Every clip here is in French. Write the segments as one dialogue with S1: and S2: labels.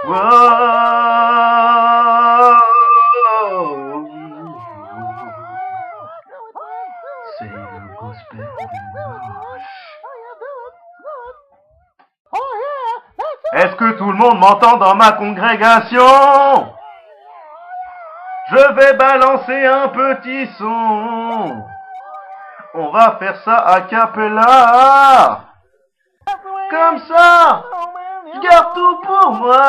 S1: Wow. C'est le gospel de Limoges. Est-ce que tout le monde m'entend dans ma congrégation? Je vais balancer un petit son. On va faire ça a cappella. Comme ça, je garde tout pour moi.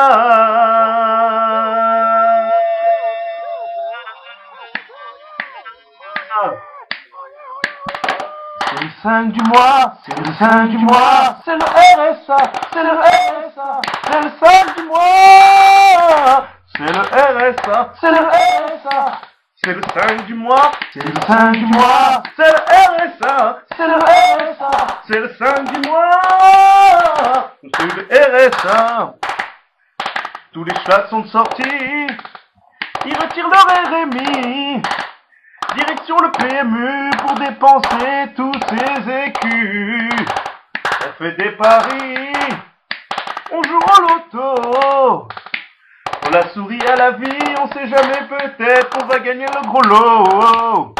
S1: C'est le 5 du mois, c'est le 5 du mois, c'est le RSA, c'est le RSA, c'est le 5 du mois, c'est le RSA, c'est le RSA, c'est le 5 du mois, c'est le 5 du mois, c'est le RSA, c'est le RSA, c'est le 5 du mois, c'est le RSA. Tous les chevals sont sortis, ils retirent leur RMI. Direction le PMU pour dépenser tous ses écus. On fait des paris, on joue au loto. On la sourit à la vie, on sait jamais, peut-être on va gagner le gros lot.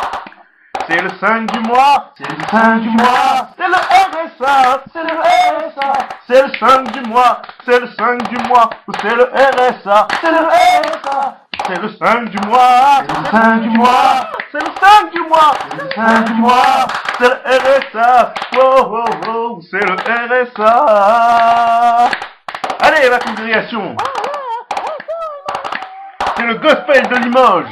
S1: C'est le 5 du mois, c'est le 5 du mois, c'est le RSA, c'est le RSA, c'est le 5 du mois, c'est le 5 du mois, c'est le RSA, c'est le RSA, c'est le 5 du mois, c'est le 5 du mois, c'est le 5 du mois, c'est le 5 du mois, c'est le RSA, wow, wow, wow, c'est le RSA. Allez la congrégation, c'est le gospel de Limoges.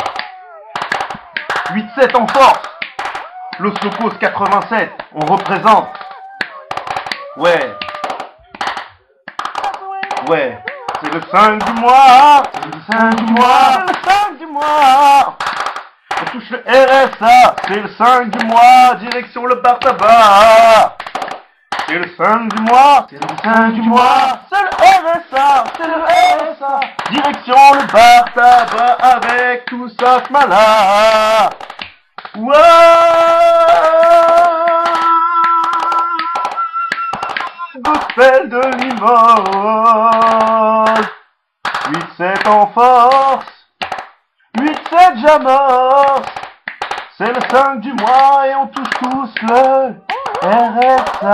S1: 8-7 en force. Los Locos 87, on représente. Ouais. Ouais. C'est le 5 du mois. C'est le 5 du mois. C'est le 5 du mois. On touche le RSA. C'est le 5 du mois. Direction le bar tabac. C'est le 5 du mois. C'est le 5 du mois. C'est le RSA. C'est le RSA. Direction le bar tabac avec tout ça là. Wow. Gospel de Limoges. 8-7 en force. 8-7 j'amorce. C'est le 5 du mois et on touche tous le RSA.